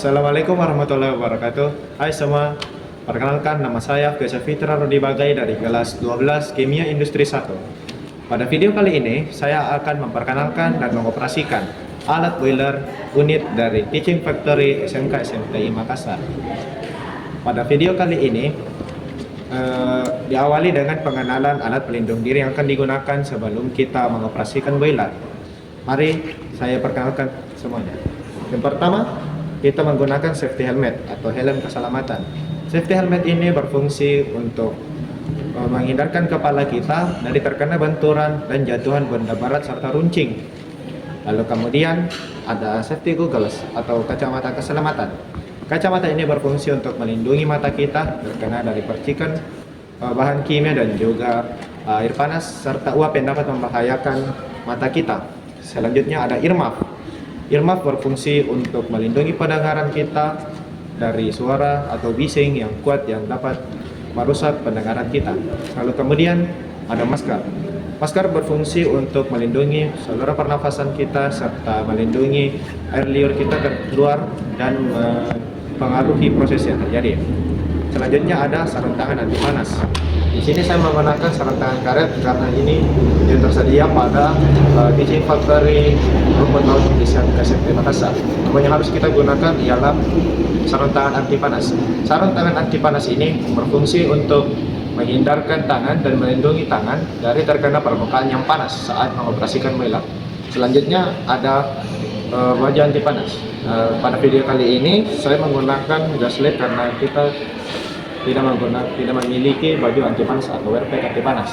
Assalamualaikum warahmatullahi wabarakatuh. Hai semua, perkenalkan nama saya Faisal Fitra Rodi Bagai dari kelas 12 Kimia Industri 1. Pada video kali ini, saya akan memperkenalkan dan mengoperasikan alat boiler unit dari Teaching Factory SMK SMTI Makassar. Pada video kali ini, diawali dengan pengenalan alat pelindung diri yang akan digunakan sebelum kita mengoperasikan boiler. Mari saya perkenalkan semuanya. Yang pertama, kita menggunakan safety helmet atau helm keselamatan. Safety helmet ini berfungsi untuk menghindarkan kepala kita dari terkena benturan dan jatuhan benda berat serta runcing. Lalu kemudian ada safety goggles atau kacamata keselamatan. Kacamata ini berfungsi untuk melindungi mata kita terkena dari percikan bahan kimia dan juga air panas serta uap yang dapat membahayakan mata kita. Selanjutnya ada earmuff. Earmuff berfungsi untuk melindungi pendengaran kita dari suara atau bising yang kuat yang dapat merusak pendengaran kita. Lalu kemudian ada masker. Masker berfungsi untuk melindungi saluran pernafasan kita serta melindungi air liur kita keluar dan mempengaruhi proses yang terjadi. Selanjutnya ada sarung tangan anti panas. Di sini saya menggunakan sarung tangan karet karena ini yang tersedia pada Teaching Factory rumput laut di SMK Makassar. Namun yang harus kita gunakan ialah sarung tangan anti panas. Sarung tangan anti panas ini berfungsi untuk menghindarkan tangan dan melindungi tangan dari terkena permukaan yang panas saat mengoperasikan boiler. Selanjutnya ada baju anti panas. Pada video kali ini saya menggunakan gas LED karena kita tidak memiliki baju anti panas atau wear pack anti panas.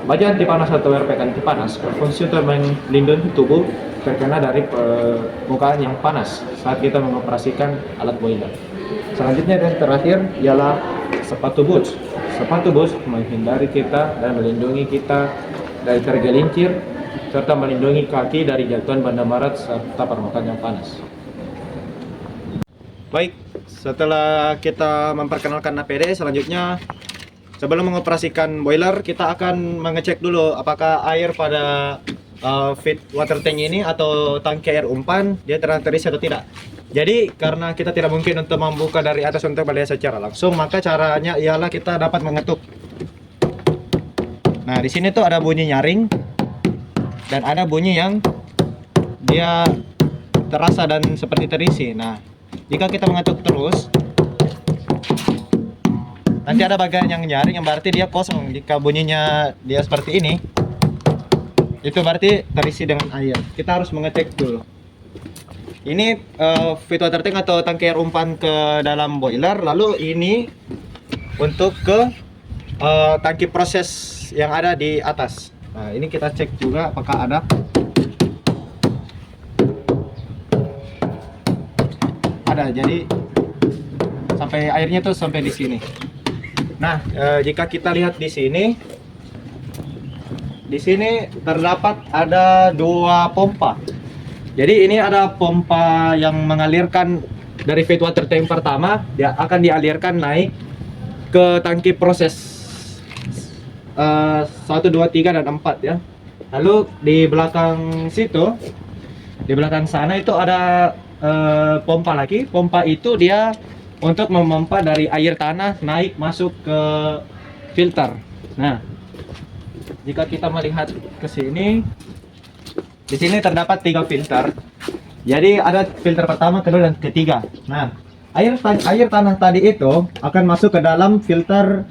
Baju anti panas atau wear pack anti panas berfungsi untuk melindungi tubuh terkena dari permukaan yang panas saat kita mengoperasikan alat boiler. Selanjutnya dan terakhir ialah sepatu boots. Sepatu boots menghindari kita dan melindungi kita dari tergelincir serta melindungi kaki dari jatuhan benda berat serta permukaan yang panas. Baik, setelah kita memperkenalkan APD, selanjutnya sebelum mengoperasikan boiler kita akan mengecek dulu apakah air pada feed water tank ini atau tangki air umpan dia terisi atau tidak. Jadi karena kita tidak mungkin untuk membuka dari atas untuk melihat secara langsung, maka caranya ialah kita dapat mengetuk. Nah, di sini tuh ada bunyi nyaring dan ada bunyi yang dia terasa dan seperti terisi. Nah, jika kita mengetuk terus, nanti ada bagian yang nyaring yang berarti dia kosong. Jika bunyinya dia seperti ini, itu berarti terisi dengan air. Kita harus mengecek dulu. Ini feed water tank atau tangki air umpan ke dalam boiler. Lalu ini untuk ke tangki proses yang ada di atas. Nah, ini kita cek juga apakah ada. Ada, jadi sampai airnya tuh sampai di sini. Nah, jika kita lihat di sini terdapat ada dua pompa. Jadi ini ada pompa yang mengalirkan dari feed water tank pertama, dia akan dialirkan naik ke tangki proses 1, 2, 3 dan 4 ya. Lalu di belakang situ, di belakang sana itu ada pompa lagi. Pompa itu dia untuk memompa dari air tanah naik masuk ke filter. Nah, jika kita melihat ke sini, di sini terdapat 3 filter. Jadi ada filter pertama, kedua dan ketiga. Nah, air tanah tadi itu akan masuk ke dalam filter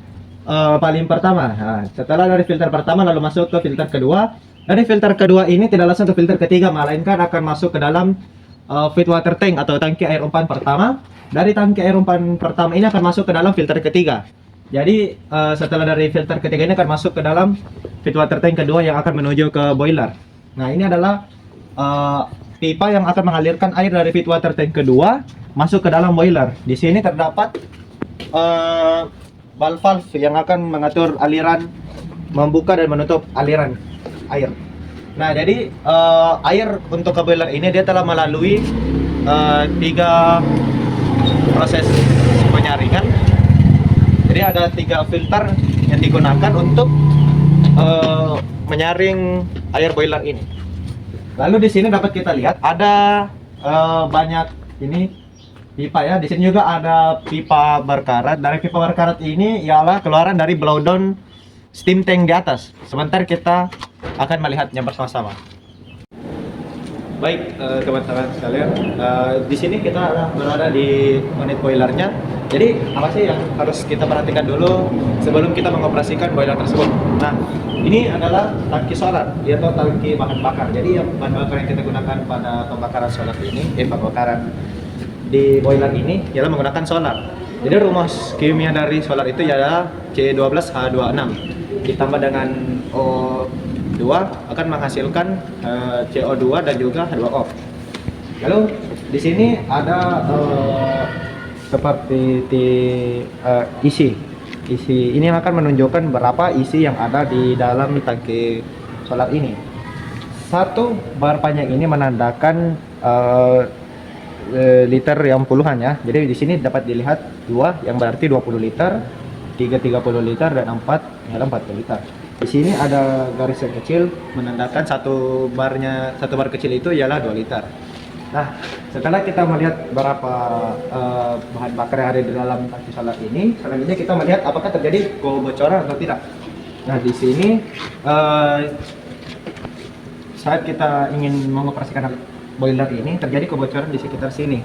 paling pertama. Nah, setelah dari filter pertama lalu masuk ke filter kedua. Dari filter kedua ini tidak langsung ke filter ketiga, melainkan akan masuk ke dalam feed water tank atau tangki air umpan pertama. Dari tangki air umpan pertama ini akan masuk ke dalam filter ketiga. Jadi setelah dari filter ketiga ini akan masuk ke dalam feed water tank kedua yang akan menuju ke boiler. Nah, ini adalah pipa yang akan mengalirkan air dari feed water tank kedua masuk ke dalam boiler. Di sini terdapat valve yang akan mengatur aliran, membuka dan menutup aliran air. Nah, jadi air untuk ke boiler ini dia telah melalui 3 proses penyaringan. Jadi ada 3 filter yang digunakan untuk menyaring air boiler ini. Lalu di sini dapat kita lihat ada banyak ini pipa ya. Di sini juga ada pipa berkarat. Dari pipa berkarat ini ialah keluaran dari blowdown steam tank di atas. Sebentar kita akan melihatnya bersama-sama. Baik, teman-teman sekalian, di sini kita berada di unit boilernya. Jadi apa sih yang harus kita perhatikan dulu sebelum kita mengoperasikan boiler tersebut? Nah, ini adalah tangki solar, yaitu tangki bahan bakar. Jadi yang bahan bakar yang kita gunakan pada pembakaran solar ini, pembakaran di boiler ini ialah menggunakan solar. Jadi rumus kimia dari solar itu ialah C12H26 ditambah dengan O2 akan menghasilkan CO2 dan juga H2O. Lalu di sini ada seperti isi ini yang akan menunjukkan berapa isi yang ada di dalam tangki solar ini. Satu bar panjang ini menandakan liter yang puluhan ya. Jadi di sini dapat dilihat 2 yang berarti 20 liter, 3 30 liter dan 4 adalah 40 liter. Di sini ada garis yang kecil menandakan satu bar kecil itu ialah 2 liter. Nah, setelah kita melihat berapa bahan bakar yang ada di dalam tangki solar ini, selanjutnya kita melihat apakah terjadi kebocoran atau tidak. Nah, di sini saat kita ingin mengoperasikan boiler ini terjadi kebocoran di sekitar sini.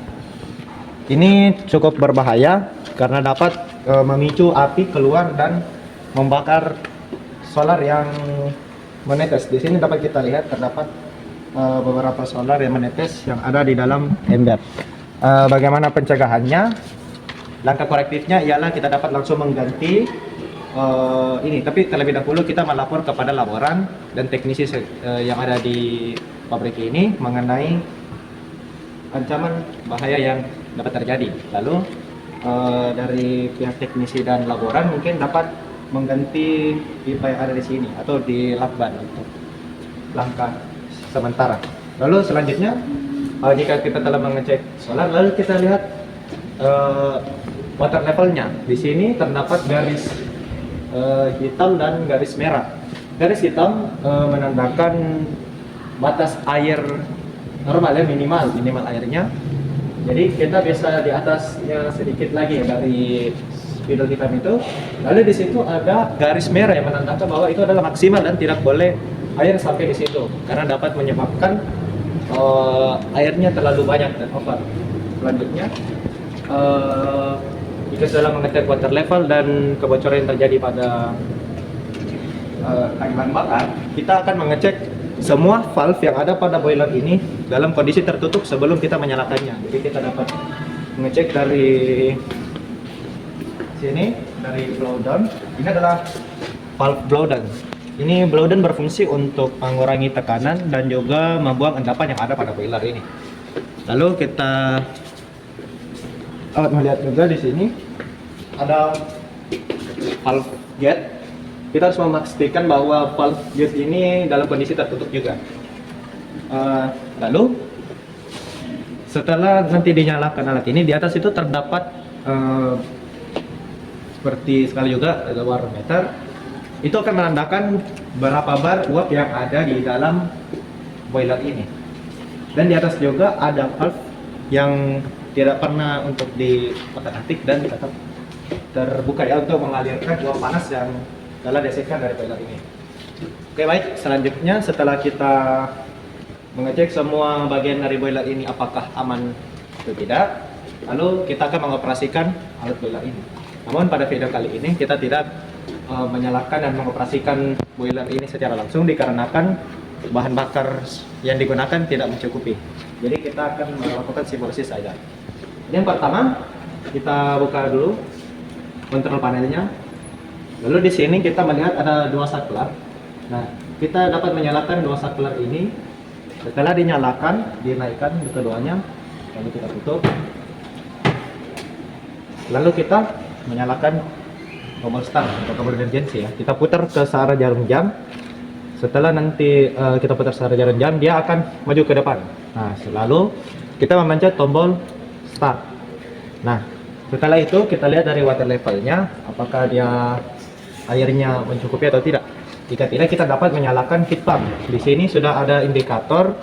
Ini cukup berbahaya karena dapat memicu api keluar dan membakar solar yang menetes. Di sini dapat kita lihat terdapat beberapa solar yang menetes yang ada di dalam ember. Bagaimana pencegahannya? Langkah korektifnya ialah kita dapat langsung mengganti ini, tapi terlebih dahulu kita melapor kepada laboran dan teknisi yang ada di pabrik ini mengenai ancaman bahaya yang dapat terjadi. Lalu dari pihak teknisi dan laboran mungkin dapat mengganti pipa yang ada di sini atau di lakban untuk langkah sementara. Lalu selanjutnya jika kita telah mengecek solar, lalu kita lihat water levelnya. Di sini terdapat garis hitam dan garis merah. Garis hitam menandakan batas air normal ya, minimal airnya. Jadi kita bisa di atasnya sedikit lagi ya, dari spidol hitam itu. Lalu di situ ada garis merah yang menandakan bahwa itu adalah maksimal dan tidak boleh air sampai di situ karena dapat menyebabkan airnya terlalu banyak dan over. Selanjutnya jika sudah mengecek water level dan kebocoran yang terjadi pada tangki bahan bakar, kita akan mengecek semua valve yang ada pada boiler ini dalam kondisi tertutup sebelum kita menyalakannya. Jadi kita dapat mengecek dari sini, dari blowdown. Ini adalah valve blowdown. Ini blowdown berfungsi untuk mengurangi tekanan dan juga membuang endapan yang ada pada boiler ini. Lalu kita melihat juga di sini ada valve gate. Kita harus memastikan bahwa valve gate ini dalam kondisi tertutup juga. Lalu setelah nanti dinyalakan alat ini, di atas itu terdapat seperti sekali juga ada water meter. Itu akan menandakan berapa bar uap yang ada di dalam boiler ini. Dan di atas juga ada valve yang tidak pernah untuk diotak-atik dan tetap terbuka ya untuk mengalirkan uap panas yang telah dihasilkan dari boiler ini. Oke, baik, selanjutnya setelah kita mengecek semua bagian dari boiler ini apakah aman atau tidak, lalu kita akan mengoperasikan alat boiler ini. Namun pada video kali ini kita tidak menyalakan dan mengoperasikan boiler ini secara langsung dikarenakan bahan bakar yang digunakan tidak mencukupi. Jadi kita akan melakukan simulasi saja. Ini yang pertama, kita buka dulu kontrol panelnya. Lalu di sini kita melihat ada 2 saklar. Nah, kita dapat menyalakan 2 saklar ini. Setelah dinyalakan, dinaikkan keduanya, lalu kita tutup. Lalu kita menyalakan tombol start atau tombol emergency ya. Kita putar ke searah jarum jam. Setelah nanti kita putar searah jarum jam, dia akan maju ke depan. Nah, lalu kita memencet tombol start. Nah, setelah itu kita lihat dari water levelnya apakah dia airnya mencukupi atau tidak. Jika tidak, kita dapat menyalakan heat pump. Di sini sudah ada indikator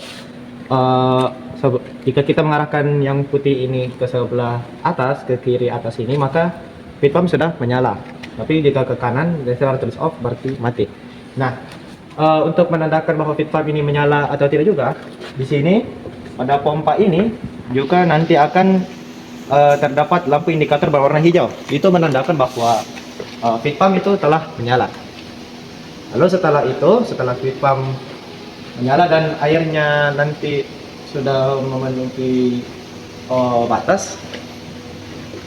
jika kita mengarahkan yang putih ini ke sebelah atas, ke kiri atas ini, maka feed pump sudah menyala. Tapi jika ke kanan, dia tulis off, berarti mati. Nah, untuk menandakan bahwa feed pump ini menyala atau tidak juga, di sini pada pompa ini juga nanti akan terdapat lampu indikator berwarna hijau. Itu menandakan bahwa feed pump itu telah menyala. Lalu setelah itu, setelah feed pump menyala dan airnya nanti sudah memenuhi batas,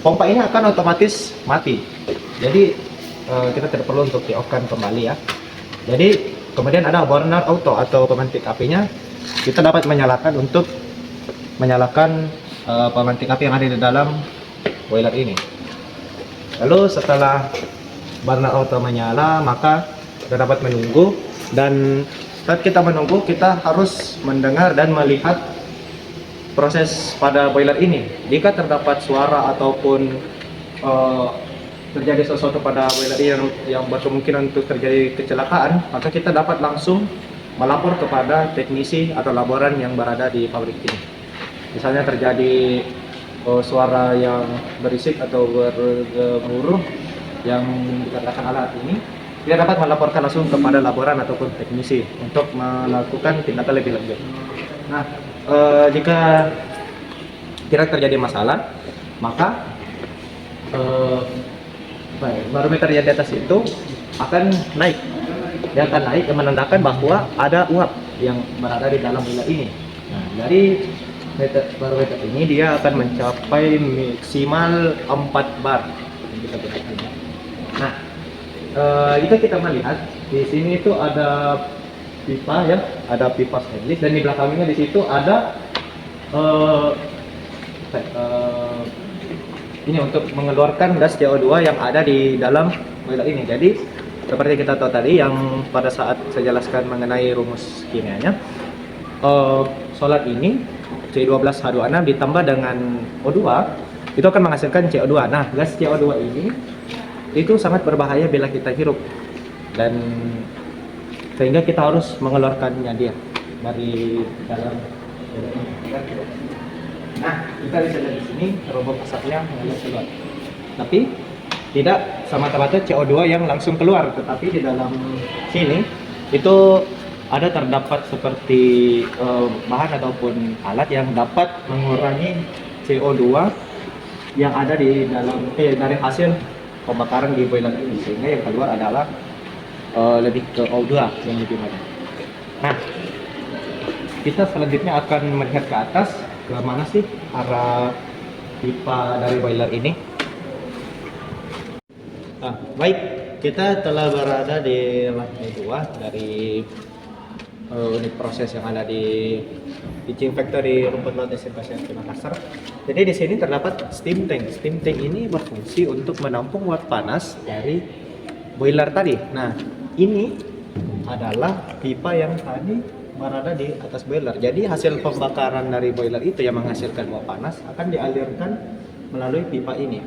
pompa ini akan otomatis mati. Jadi kita tidak perlu untuk di off kan kembali ya. Jadi kemudian ada burner auto atau pemantik apinya, kita dapat menyalakan untuk menyalakan pemantik api yang ada di dalam boiler ini. Lalu setelah burner auto menyala, maka kita dapat menunggu, dan saat kita menunggu kita harus mendengar dan melihat proses pada boiler ini. Jika terdapat suara ataupun terjadi sesuatu pada boiler yang berkemungkinan untuk terjadi kecelakaan, maka kita dapat langsung melapor kepada teknisi atau laboran yang berada di pabrik ini. Misalnya terjadi suara yang berisik atau bergemuruh yang dikatakan alat ini, kita dapat melaporkan langsung kepada laboran ataupun teknisi untuk melakukan tindakan lebih lanjut. Nah, jika tidak terjadi masalah, maka barometer yang di atas itu akan naik. Dia akan naik yang menandakan bahwa ada uap yang berada di dalam boiler ini. Nah, dari barometer ini dia akan mencapai maksimal 4 bar yang kita gunakan. Nah, jika kita melihat di sini itu ada pipa ya, ada pipa stainless, dan di belakangnya di situ ada ini untuk mengeluarkan gas CO2 yang ada di dalam boiler ini. Jadi seperti kita tahu tadi yang pada saat saya jelaskan mengenai rumus kimianya, solat ini C12H26 ditambah dengan O2 itu akan menghasilkan CO2. Nah, gas CO2 ini itu sangat berbahaya bila kita hirup, dan sehingga kita harus mengeluarkannya dia dari dalam. Nah, kita bisa lihat di sini robot asapnya mengalir keluar. Tapi tidak semata-mata CO2 yang langsung keluar, tetapi di dalam sini itu ada terdapat seperti bahan ataupun alat yang dapat mengurangi CO2 yang ada di dalam dari hasil pembakaran di boiler ini, sehingga yang keluar adalah lebih ke O2 yang lebih banyak. Nah, kita selanjutnya akan melihat ke atas, ke mana sih arah pipa dari boiler ini. Nah, baik, kita telah berada di lantai 2 dari unit proses yang ada di Pitching Factory Rumput Laut SMK Science Makassar. Jadi di sini terdapat steam tank. Steam tank ini berfungsi untuk menampung uap panas dari boiler tadi. Nah, ini adalah pipa yang tadi berada di atas boiler. Jadi hasil pembakaran dari boiler itu yang menghasilkan uap panas akan dialirkan melalui pipa ini.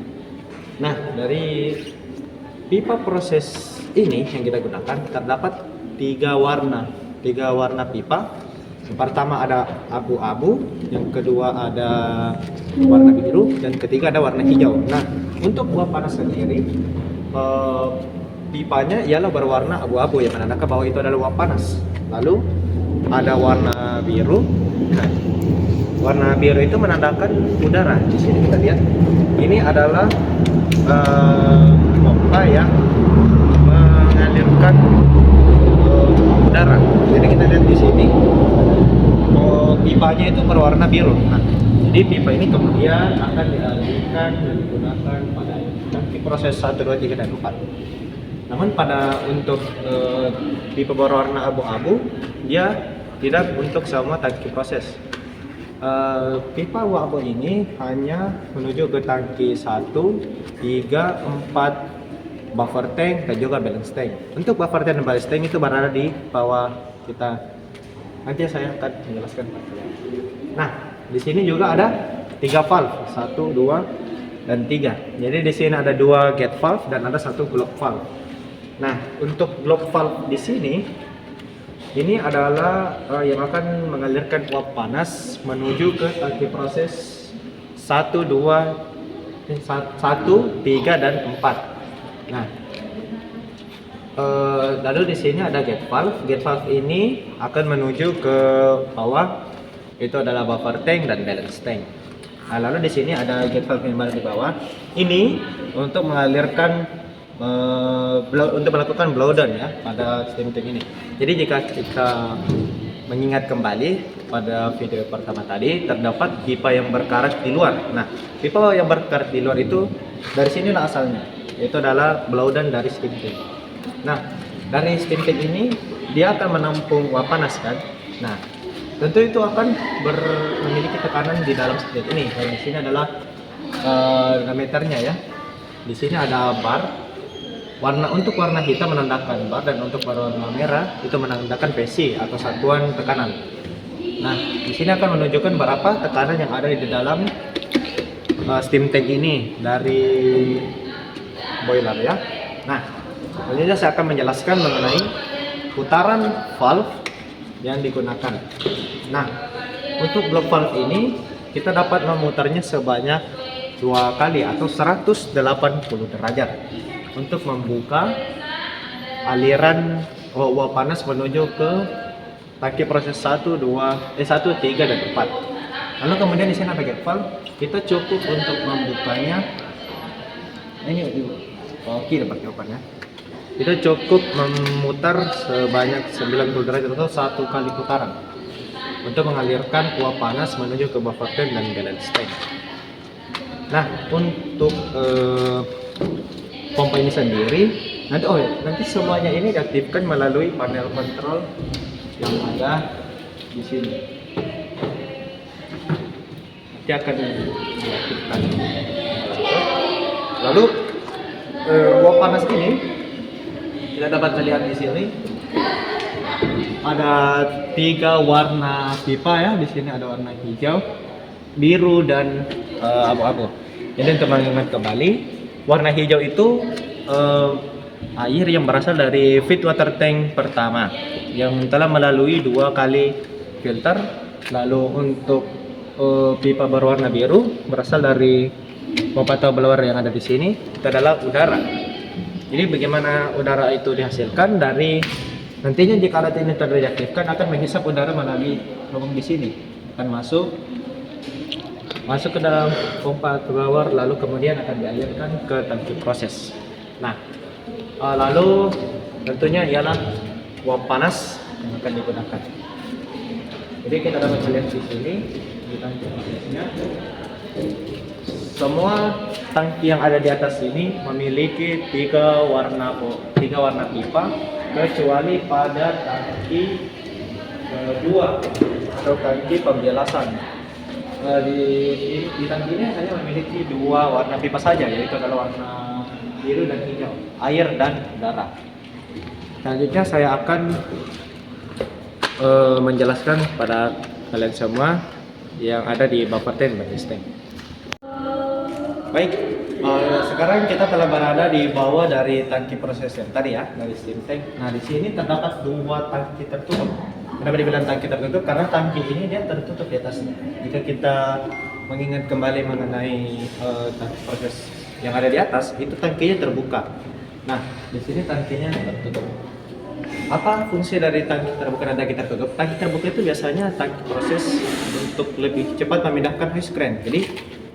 Nah, dari pipa proses ini yang kita gunakan terdapat tiga warna pipa. Yang pertama ada abu-abu, yang kedua ada warna biru, dan ketiga ada warna hijau. Nah, untuk uap panas sendiri, pipanya ialah berwarna abu-abu yang menandakan bahwa itu adalah uap panas. Lalu ada warna biru. Nah, warna biru itu menandakan udara. Di sini kita lihat, ini adalah pompa yang mengalirkan udara. Jadi kita lihat di sini, pipanya itu berwarna biru. Nah, jadi pipa ini kemudian akan dialirkan dan digunakan pada tangki proses 1, 2, 3, dan 4. Namun untuk pipa berwarna abu-abu, dia tidak untuk semua tangki proses. Pipa abu-abu ini hanya menuju ke tangki 1, 3, 4 buffer tank dan juga balance tank. Untuk buffer tank dan balance tank itu berada di bawah kita. Nanti saya akan menjelaskan. Nah, di sini juga ada 3 valve, 1, 2, dan 3. Jadi di sini ada 2 gate valve dan ada 1 globe valve. Nah, untuk globe valve di sini Ini adalah yang akan mengalirkan uap panas menuju ke tangki proses 1, 3 dan 4. Nah, lalu di sini ada gate valve. Gate valve ini akan menuju ke bawah. Itu adalah buffer tank dan balance tank. Nah, lalu di sini ada gate valve yang berada di bawah. Ini untuk mengalirkan untuk melakukan blowdown ya pada steam tank ini. Jadi jika kita mengingat kembali pada video pertama tadi, terdapat pipa yang berkarat di luar. Nah, pipa yang berkarat di luar itu dari sinilah asalnya. Itu adalah blowdown dari steam tank. Nah, dari steam tank ini dia akan menampung uap panas kan. Nah, tentu itu akan memiliki tekanan di dalam steam ini. Dan di sini adalah diameternya ya. Di sini ada bar. Untuk warna hitam menandakan bar dan untuk warna merah itu menandakan PSI atau satuan tekanan. Nah, di sini akan menunjukkan berapa tekanan yang ada di dalam steam tank ini dari boiler ya. Nah, selanjutnya saya akan menjelaskan mengenai putaran valve yang digunakan. Nah, untuk block valve ini kita dapat memutarnya sebanyak 2 kali atau 180 derajat untuk membuka aliran uap panas menuju ke tangki proses 1, 3 dan 4. Lalu kemudian di sini ada gate valve. Kita cukup untuk membukanya. Ini oke dapat jawabannya. Kita cukup memutar sebanyak 90 derajat atau 1 kali putaran untuk mengalirkan uap panas menuju ke buffer tank dan balance tank. Nah, untuk pompa ini sendiri nanti semuanya ini diaktifkan melalui panel kontrol yang ada di sini. Nanti akan diaktifkan. Lalu uap panas ini kita dapat melihat di sini ada 3 warna pipa ya. Di sini ada warna hijau, biru dan abu-abu. Jadi untuk mengingat kembali, warna hijau itu air yang berasal dari feed water tank pertama yang telah melalui 2 kali filter. Lalu untuk pipa berwarna biru berasal dari pompa atau blower yang ada di sini. Itu adalah udara. Jadi bagaimana udara itu dihasilkan dari nantinya jika alat ini terdeaktifkan akan menghisap udara melalui lubang di sini, akan masuk ke dalam pompa atau blower, lalu kemudian akan dialirkan ke tangki proses. Nah, lalu tentunya ialah uap panas yang akan digunakan. Jadi kita dapat melihat di sini di tangki prosesnya. Semua tangki yang ada di atas ini memiliki 3 warna pipa, kecuali pada tangki kedua atau tangki pembialasan. Di tangki ini hanya memiliki 2 warna pipa saja, yaitu adalah warna biru dan hijau, air dan udara. Selanjutnya saya akan menjelaskan pada kalian semua yang ada di buffer tank dan balance tank. Baik, sekarang kita telah berada di bawah dari tangki proses yang tadi ya, dari steam tank. Nah, di sini terdapat 2 tangki tertutup. Kenapa dibilang tangki tertutup? Karena tangki ini dia tertutup di atasnya. Jika kita mengingat kembali mengenai tangki proses yang ada di atas, itu tangkinya terbuka. Nah, di sini tangkinya tertutup. Apa fungsi dari tangki terbuka dan tangki tertutup? Tangki terbuka itu biasanya tangki proses untuk lebih cepat memindahkan hose crane. Jadi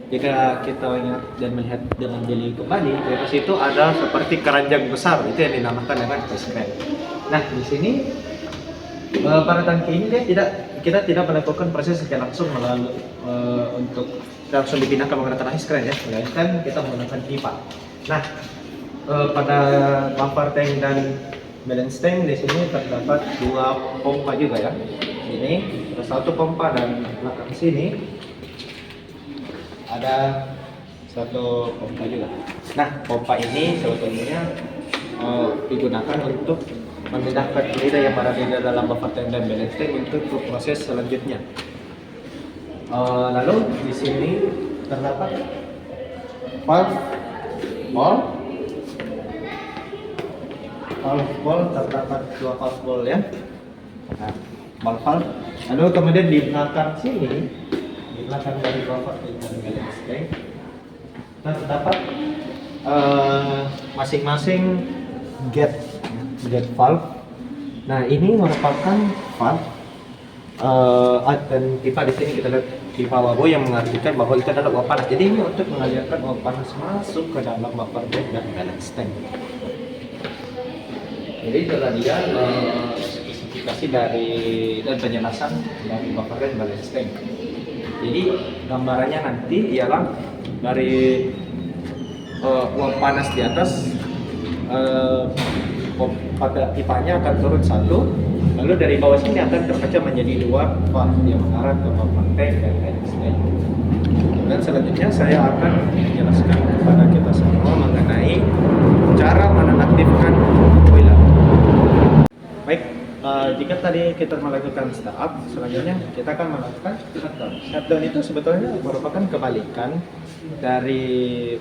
jika kita ingat dan melihat dengan jeli kembali, di atas itu ada seperti keranjang besar, itu yang dinamakan dengan hose crane. Nah, di sini pada tangki ini kita tidak melakukan proses secara langsung melalui untuk langsung dipindahkan menggunakan hose crane ya, melainkan kita menggunakan pipa. Nah, pada buffer tank dan balance tank di sini terdapat 2 pompa juga ya. Ini ada 1 pompa dan belakang sini ada 1 pompa juga. Nah, pompa ini sebetulnya digunakan untuk memindahkan fluida yang berada di dalam buffer tank dan balance tank untuk ke proses selanjutnya. Lalu di sini terdapat valve ball terdapat 2 valve ball ya. Nah, valve. Lalu kemudian di belakang sini, di belakang dari valve balance tank, kita terdapat masing-masing gate valve. Nah, ini merupakan valve dan pipa di sini kita lihat pipa wabo yang mengartikan bahwa itu adalah uap panas. Jadi ini untuk mengalirkan uap panas masuk ke dalam buffer bed dan balance tank. Jadi itulah dia spesifikasi dari dan penjelasan dari buffer bed balance tank. Jadi gambarannya nanti ialah dari uap panas di atas pada pipanya akan turun satu, lalu dari bawah sini akan terpecah menjadi dua valve yang mengarah ke buffer tank dan balance tank. Dan selanjutnya saya akan menjelaskan kepada kita semua mengenai cara menonaktifkan boiler. Baik, jika tadi kita melakukan startup, selanjutnya kita akan melakukan shutdown. Shutdown itu sebetulnya merupakan kebalikan dari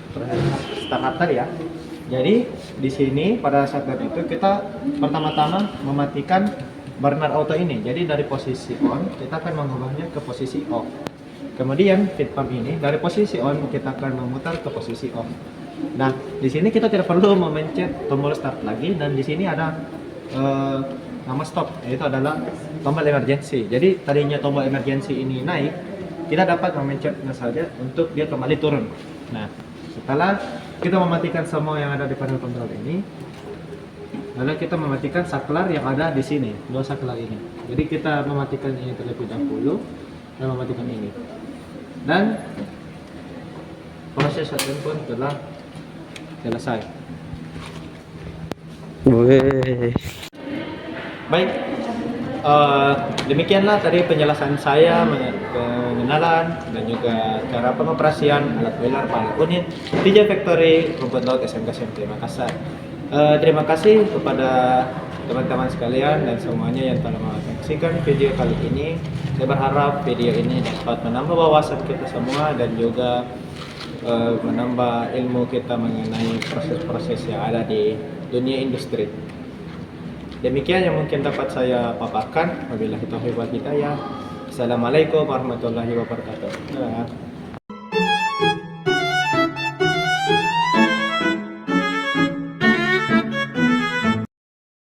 startup tadi ya. Jadi di sini pada shutdown itu kita pertama-tama mematikan burner auto ini. Jadi dari posisi on kita akan mengubahnya ke posisi off. Kemudian feed pump ini dari posisi on kita akan memutar ke posisi off. Nah, di sini kita tidak perlu memencet tombol start lagi, dan di sini ada nama stop, yaitu adalah tombol emergency. Jadi tadinya tombol emergency ini naik, kita dapat memencetnya saja untuk dia kembali turun. Nah, setelah kita mematikan semua yang ada di panel kontrol ini, lalu kita mematikan saklar yang ada di sini, dua saklar ini. Jadi kita mematikan ini terlebih dahulu dan mematikan ini. Dan proses shutdown pun telah selesai. Baik, demikianlah tadi penjelasan saya pengenalan dan juga cara pengoperasian alat boiler pada unit TJ Factory Rumput Laut SMK SMT Makassar. Terima kasih kepada teman-teman sekalian dan semuanya yang telah menyaksikan video kali ini. Saya berharap video ini dapat menambah wawasan kita semua dan juga menambah ilmu kita mengenai proses-proses yang ada di dunia industri. Demikian yang mungkin dapat saya paparkan. Wabillahi taufiq wal hidayah. Assalamualaikum warahmatullahi wabarakatuh.